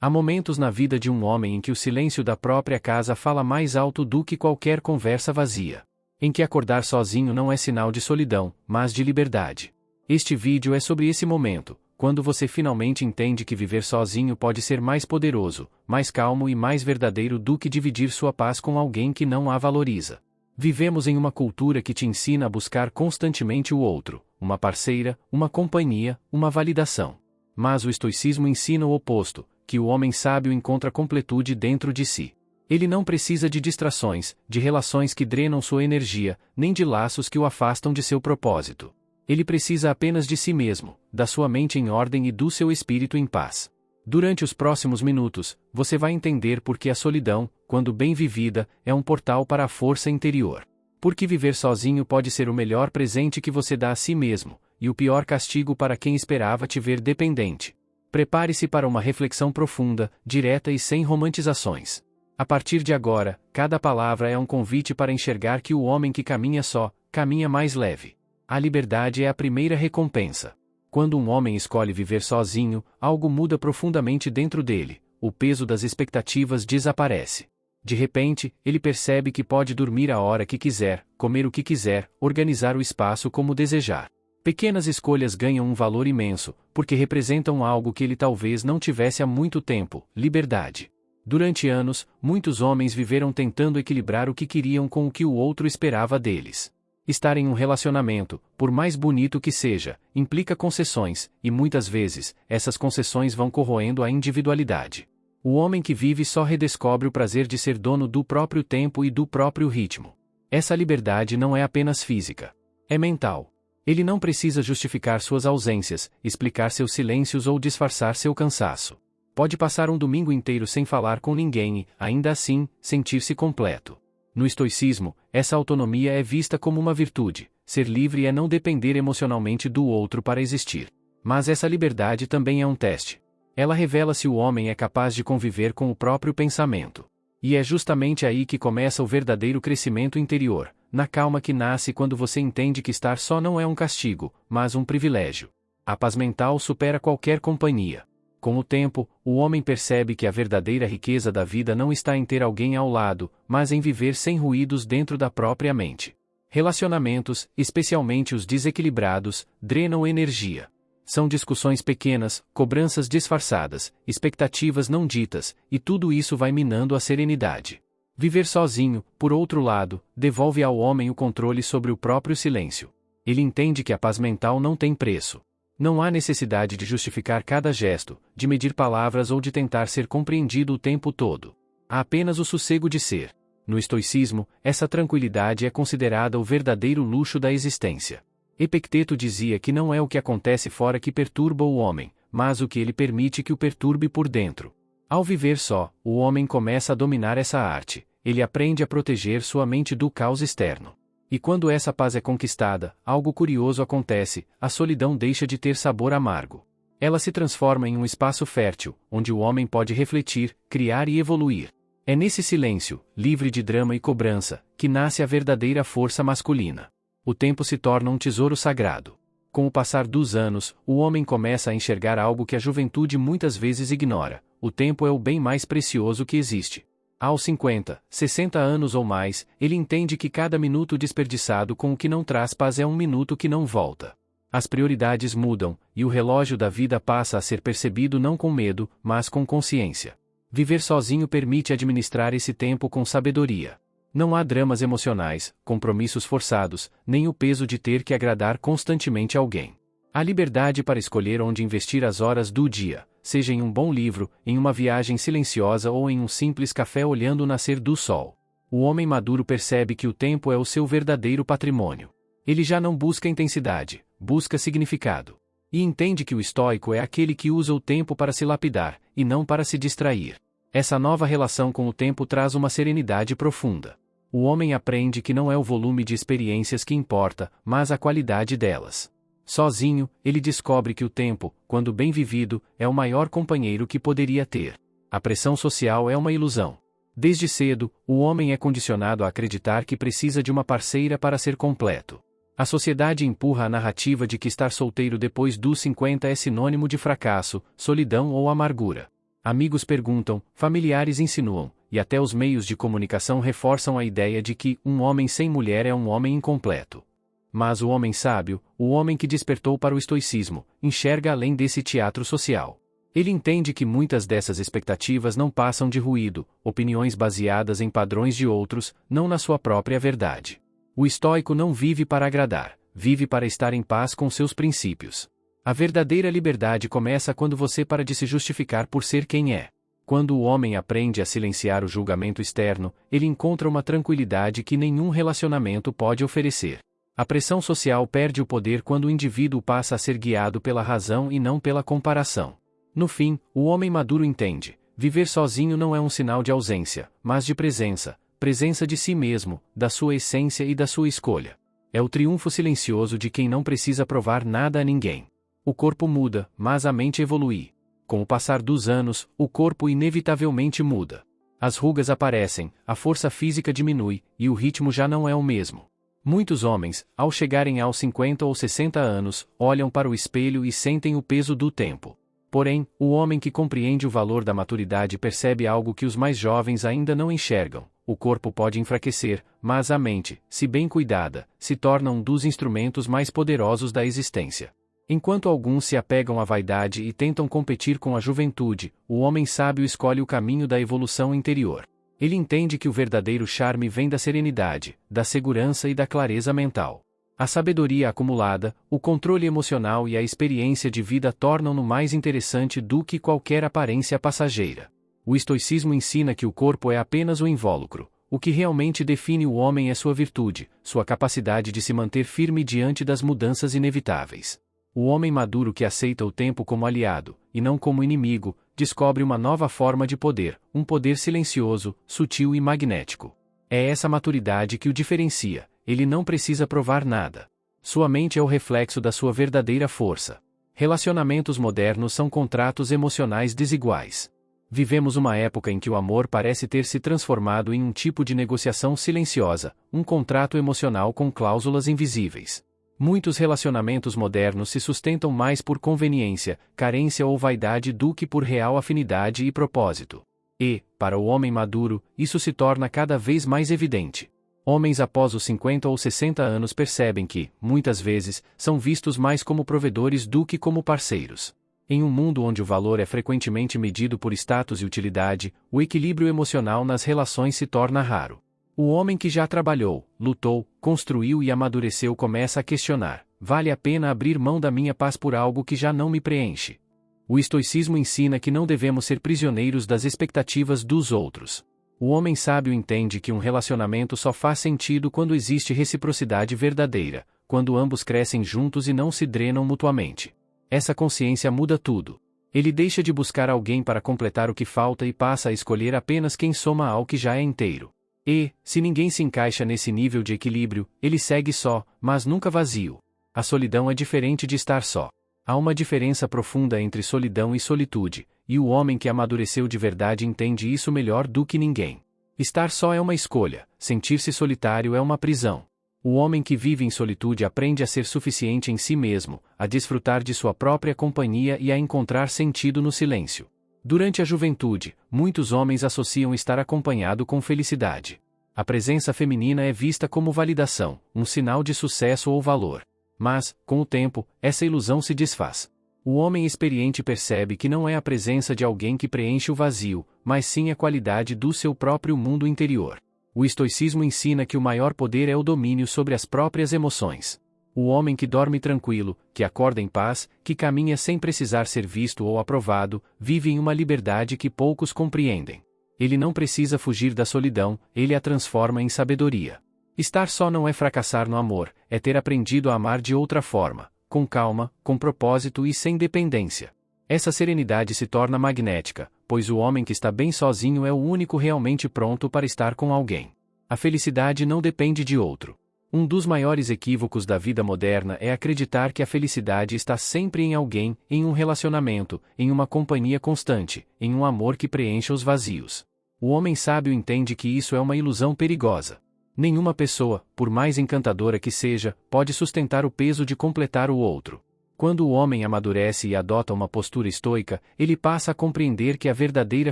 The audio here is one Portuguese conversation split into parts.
Há momentos na vida de um homem em que o silêncio da própria casa fala mais alto do que qualquer conversa vazia. Em que acordar sozinho não é sinal de solidão, mas de liberdade. Este vídeo é sobre esse momento, quando você finalmente entende que viver sozinho pode ser mais poderoso, mais calmo e mais verdadeiro do que dividir sua paz com alguém que não a valoriza. Vivemos em uma cultura que te ensina a buscar constantemente o outro, uma parceira, uma companhia, uma validação. Mas o estoicismo ensina o oposto, que o homem sábio encontra completude dentro de si. Ele não precisa de distrações, de relações que drenam sua energia, nem de laços que o afastam de seu propósito. Ele precisa apenas de si mesmo, da sua mente em ordem e do seu espírito em paz. Durante os próximos minutos, você vai entender por que a solidão, quando bem vivida, é um portal para a força interior. Porque viver sozinho pode ser o melhor presente que você dá a si mesmo, e o pior castigo para quem esperava te ver dependente. Prepare-se para uma reflexão profunda, direta e sem romantizações. A partir de agora, cada palavra é um convite para enxergar que o homem que caminha só, caminha mais leve. A liberdade é a primeira recompensa. Quando um homem escolhe viver sozinho, algo muda profundamente dentro dele, o peso das expectativas desaparece. De repente, ele percebe que pode dormir a hora que quiser, comer o que quiser, organizar o espaço como desejar. Pequenas escolhas ganham um valor imenso, porque representam algo que ele talvez não tivesse há muito tempo: liberdade. Durante anos, muitos homens viveram tentando equilibrar o que queriam com o que o outro esperava deles. Estar em um relacionamento, por mais bonito que seja, implica concessões, e muitas vezes, essas concessões vão corroendo a individualidade. O homem que vive só redescobre o prazer de ser dono do próprio tempo e do próprio ritmo. Essa liberdade não é apenas física. É mental. Ele não precisa justificar suas ausências, explicar seus silêncios ou disfarçar seu cansaço. Pode passar um domingo inteiro sem falar com ninguém e, ainda assim, sentir-se completo. No estoicismo, essa autonomia é vista como uma virtude. Ser livre é não depender emocionalmente do outro para existir. Mas essa liberdade também é um teste. Ela revela se o homem é capaz de conviver com o próprio pensamento. E é justamente aí que começa o verdadeiro crescimento interior, na calma que nasce quando você entende que estar só não é um castigo, mas um privilégio. A paz mental supera qualquer companhia. Com o tempo, o homem percebe que a verdadeira riqueza da vida não está em ter alguém ao lado, mas em viver sem ruídos dentro da própria mente. Relacionamentos, especialmente os desequilibrados, drenam energia. São discussões pequenas, cobranças disfarçadas, expectativas não ditas, e tudo isso vai minando a serenidade. Viver sozinho, por outro lado, devolve ao homem o controle sobre o próprio silêncio. Ele entende que a paz mental não tem preço. Não há necessidade de justificar cada gesto, de medir palavras ou de tentar ser compreendido o tempo todo. Há apenas o sossego de ser. No estoicismo, essa tranquilidade é considerada o verdadeiro luxo da existência. Epicteto dizia que não é o que acontece fora que perturba o homem, mas o que ele permite que o perturbe por dentro. Ao viver só, o homem começa a dominar essa arte. Ele aprende a proteger sua mente do caos externo. E quando essa paz é conquistada, algo curioso acontece: a solidão deixa de ter sabor amargo. Ela se transforma em um espaço fértil, onde o homem pode refletir, criar e evoluir. É nesse silêncio, livre de drama e cobrança, que nasce a verdadeira força masculina. O tempo se torna um tesouro sagrado. Com o passar dos anos, o homem começa a enxergar algo que a juventude muitas vezes ignora: o tempo é o bem mais precioso que existe. Aos 50, 60 anos ou mais, ele entende que cada minuto desperdiçado com o que não traz paz é um minuto que não volta. As prioridades mudam, e o relógio da vida passa a ser percebido não com medo, mas com consciência. Viver sozinho permite administrar esse tempo com sabedoria. Não há dramas emocionais, compromissos forçados, nem o peso de ter que agradar constantemente alguém. Há liberdade para escolher onde investir as horas do dia, seja em um bom livro, em uma viagem silenciosa ou em um simples café olhando o nascer do sol. O homem maduro percebe que o tempo é o seu verdadeiro patrimônio. Ele já não busca intensidade, busca significado. E entende que o estoico é aquele que usa o tempo para se lapidar, e não para se distrair. Essa nova relação com o tempo traz uma serenidade profunda. O homem aprende que não é o volume de experiências que importa, mas a qualidade delas. Sozinho, ele descobre que o tempo, quando bem vivido, é o maior companheiro que poderia ter. A pressão social é uma ilusão. Desde cedo, o homem é condicionado a acreditar que precisa de uma parceira para ser completo. A sociedade empurra a narrativa de que estar solteiro depois dos 50 é sinônimo de fracasso, solidão ou amargura. Amigos perguntam, familiares insinuam, e até os meios de comunicação reforçam a ideia de que um homem sem mulher é um homem incompleto. Mas o homem sábio, o homem que despertou para o estoicismo, enxerga além desse teatro social. Ele entende que muitas dessas expectativas não passam de ruído, opiniões baseadas em padrões de outros, não na sua própria verdade. O estoico não vive para agradar, vive para estar em paz com seus princípios. A verdadeira liberdade começa quando você para de se justificar por ser quem é. Quando o homem aprende a silenciar o julgamento externo, ele encontra uma tranquilidade que nenhum relacionamento pode oferecer. A pressão social perde o poder quando o indivíduo passa a ser guiado pela razão e não pela comparação. No fim, o homem maduro entende: viver sozinho não é um sinal de ausência, mas de presença, presença de si mesmo, da sua essência e da sua escolha. É o triunfo silencioso de quem não precisa provar nada a ninguém. O corpo muda, mas a mente evolui. Com o passar dos anos, o corpo inevitavelmente muda. As rugas aparecem, a força física diminui, e o ritmo já não é o mesmo. Muitos homens, ao chegarem aos 50 ou 60 anos, olham para o espelho e sentem o peso do tempo. Porém, o homem que compreende o valor da maturidade percebe algo que os mais jovens ainda não enxergam: o corpo pode enfraquecer, mas a mente, se bem cuidada, se torna um dos instrumentos mais poderosos da existência. Enquanto alguns se apegam à vaidade e tentam competir com a juventude, o homem sábio escolhe o caminho da evolução interior. Ele entende que o verdadeiro charme vem da serenidade, da segurança e da clareza mental. A sabedoria acumulada, o controle emocional e a experiência de vida tornam-no mais interessante do que qualquer aparência passageira. O estoicismo ensina que o corpo é apenas o invólucro. O que realmente define o homem é sua virtude, sua capacidade de se manter firme diante das mudanças inevitáveis. O homem maduro que aceita o tempo como aliado, e não como inimigo, descobre uma nova forma de poder, um poder silencioso, sutil e magnético. É essa maturidade que o diferencia. Ele não precisa provar nada. Sua mente é o reflexo da sua verdadeira força. Relacionamentos modernos são contratos emocionais desiguais. Vivemos uma época em que o amor parece ter se transformado em um tipo de negociação silenciosa, um contrato emocional com cláusulas invisíveis. Muitos relacionamentos modernos se sustentam mais por conveniência, carência ou vaidade do que por real afinidade e propósito. E, para o homem maduro, isso se torna cada vez mais evidente. Homens após os 50 ou 60 anos percebem que, muitas vezes, são vistos mais como provedores do que como parceiros. Em um mundo onde o valor é frequentemente medido por status e utilidade, o equilíbrio emocional nas relações se torna raro. O homem que já trabalhou, lutou, construiu e amadureceu começa a questionar: vale a pena abrir mão da minha paz por algo que já não me preenche? O estoicismo ensina que não devemos ser prisioneiros das expectativas dos outros. O homem sábio entende que um relacionamento só faz sentido quando existe reciprocidade verdadeira, quando ambos crescem juntos e não se drenam mutuamente. Essa consciência muda tudo. Ele deixa de buscar alguém para completar o que falta e passa a escolher apenas quem soma ao que já é inteiro. E, se ninguém se encaixa nesse nível de equilíbrio, ele segue só, mas nunca vazio. A solidão é diferente de estar só. Há uma diferença profunda entre solidão e solitude, e o homem que amadureceu de verdade entende isso melhor do que ninguém. Estar só é uma escolha, sentir-se solitário é uma prisão. O homem que vive em solitude aprende a ser suficiente em si mesmo, a desfrutar de sua própria companhia e a encontrar sentido no silêncio. Durante a juventude, muitos homens associam estar acompanhado com felicidade. A presença feminina é vista como validação, um sinal de sucesso ou valor. Mas, com o tempo, essa ilusão se desfaz. O homem experiente percebe que não é a presença de alguém que preenche o vazio, mas sim a qualidade do seu próprio mundo interior. O estoicismo ensina que o maior poder é o domínio sobre as próprias emoções. O homem que dorme tranquilo, que acorda em paz, que caminha sem precisar ser visto ou aprovado, vive em uma liberdade que poucos compreendem. Ele não precisa fugir da solidão, ele a transforma em sabedoria. Estar só não é fracassar no amor, é ter aprendido a amar de outra forma, com calma, com propósito e sem dependência. Essa serenidade se torna magnética, pois o homem que está bem sozinho é o único realmente pronto para estar com alguém. A felicidade não depende de outro. Um dos maiores equívocos da vida moderna é acreditar que a felicidade está sempre em alguém, em um relacionamento, em uma companhia constante, em um amor que preencha os vazios. O homem sábio entende que isso é uma ilusão perigosa. Nenhuma pessoa, por mais encantadora que seja, pode sustentar o peso de completar o outro. Quando o homem amadurece e adota uma postura estoica, ele passa a compreender que a verdadeira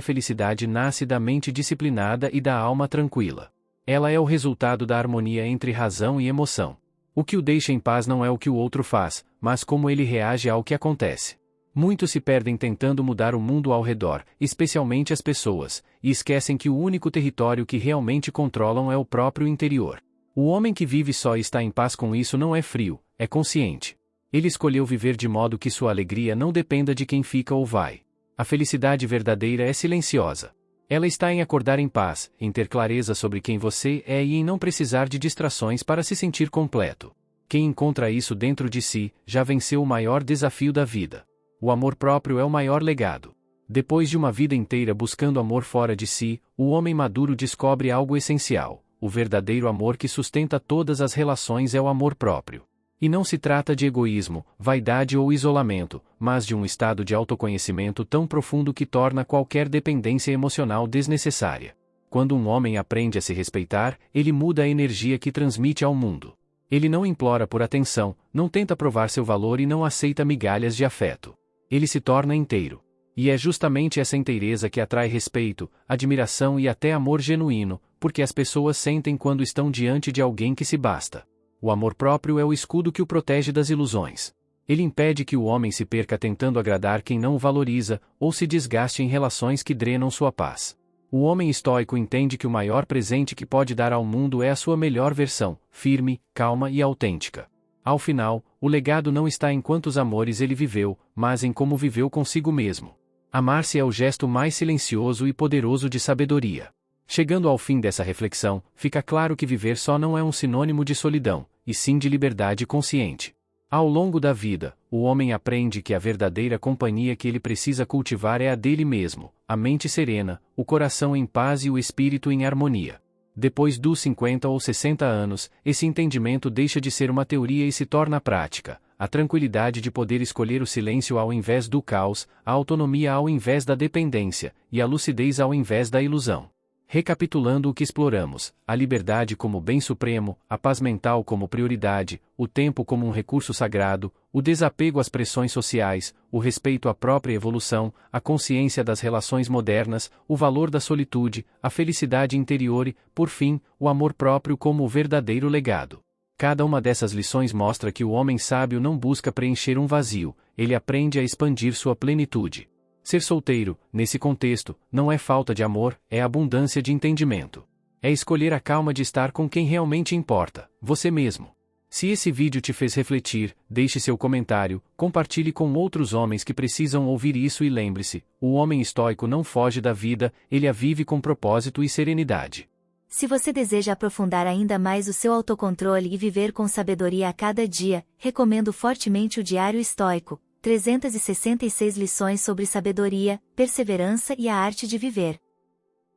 felicidade nasce da mente disciplinada e da alma tranquila. Ela é o resultado da harmonia entre razão e emoção. O que o deixa em paz não é o que o outro faz, mas como ele reage ao que acontece. Muitos se perdem tentando mudar o mundo ao redor, especialmente as pessoas, e esquecem que o único território que realmente controlam é o próprio interior. O homem que vive só e está em paz com isso não é frio, é consciente. Ele escolheu viver de modo que sua alegria não dependa de quem fica ou vai. A felicidade verdadeira é silenciosa. Ela está em acordar em paz, em ter clareza sobre quem você é e em não precisar de distrações para se sentir completo. Quem encontra isso dentro de si, já venceu o maior desafio da vida. O amor próprio é o maior legado. Depois de uma vida inteira buscando amor fora de si, o homem maduro descobre algo essencial. O verdadeiro amor que sustenta todas as relações é o amor próprio. E não se trata de egoísmo, vaidade ou isolamento, mas de um estado de autoconhecimento tão profundo que torna qualquer dependência emocional desnecessária. Quando um homem aprende a se respeitar, ele muda a energia que transmite ao mundo. Ele não implora por atenção, não tenta provar seu valor e não aceita migalhas de afeto. Ele se torna inteiro. E é justamente essa inteireza que atrai respeito, admiração e até amor genuíno, porque as pessoas sentem quando estão diante de alguém que se basta. O amor próprio é o escudo que o protege das ilusões. Ele impede que o homem se perca tentando agradar quem não o valoriza, ou se desgaste em relações que drenam sua paz. O homem estoico entende que o maior presente que pode dar ao mundo é a sua melhor versão, firme, calma e autêntica. Ao final, o legado não está em quantos amores ele viveu, mas em como viveu consigo mesmo. Amar-se é o gesto mais silencioso e poderoso de sabedoria. Chegando ao fim dessa reflexão, fica claro que viver só não é um sinônimo de solidão, e sim de liberdade consciente. Ao longo da vida, o homem aprende que a verdadeira companhia que ele precisa cultivar é a dele mesmo, a mente serena, o coração em paz e o espírito em harmonia. Depois dos 50 ou 60 anos, esse entendimento deixa de ser uma teoria e se torna prática. A tranquilidade de poder escolher o silêncio ao invés do caos, a autonomia ao invés da dependência, e a lucidez ao invés da ilusão. Recapitulando o que exploramos, a liberdade como bem supremo, a paz mental como prioridade, o tempo como um recurso sagrado, o desapego às pressões sociais, o respeito à própria evolução, a consciência das relações modernas, o valor da solitude, a felicidade interior e, por fim, o amor próprio como o verdadeiro legado. Cada uma dessas lições mostra que o homem sábio não busca preencher um vazio, ele aprende a expandir sua plenitude. Ser solteiro, nesse contexto, não é falta de amor, é abundância de entendimento. É escolher a calma de estar com quem realmente importa, você mesmo. Se esse vídeo te fez refletir, deixe seu comentário, compartilhe com outros homens que precisam ouvir isso e lembre-se, o homem estoico não foge da vida, ele a vive com propósito e serenidade. Se você deseja aprofundar ainda mais o seu autocontrole e viver com sabedoria a cada dia, recomendo fortemente o Diário Estoico. 366 lições sobre sabedoria, perseverança e a arte de viver.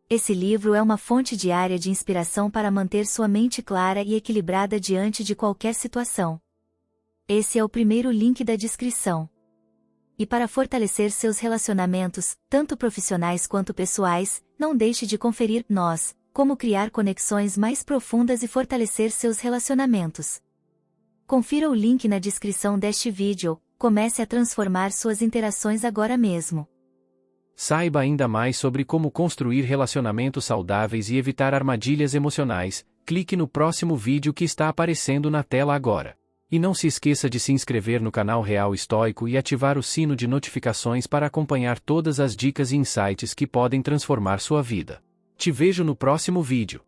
Esse livro é uma fonte diária de inspiração para manter sua mente clara e equilibrada diante de qualquer situação. Esse é o primeiro link da descrição. E para fortalecer seus relacionamentos, tanto profissionais quanto pessoais, não deixe de conferir Nós, como criar conexões mais profundas e fortalecer seus relacionamentos. Confira o link na descrição deste vídeo. Comece a transformar suas interações agora mesmo. Saiba ainda mais sobre como construir relacionamentos saudáveis e evitar armadilhas emocionais. Clique no próximo vídeo que está aparecendo na tela agora. E não se esqueça de se inscrever no canal Real Estoico e ativar o sino de notificações para acompanhar todas as dicas e insights que podem transformar sua vida. Te vejo no próximo vídeo.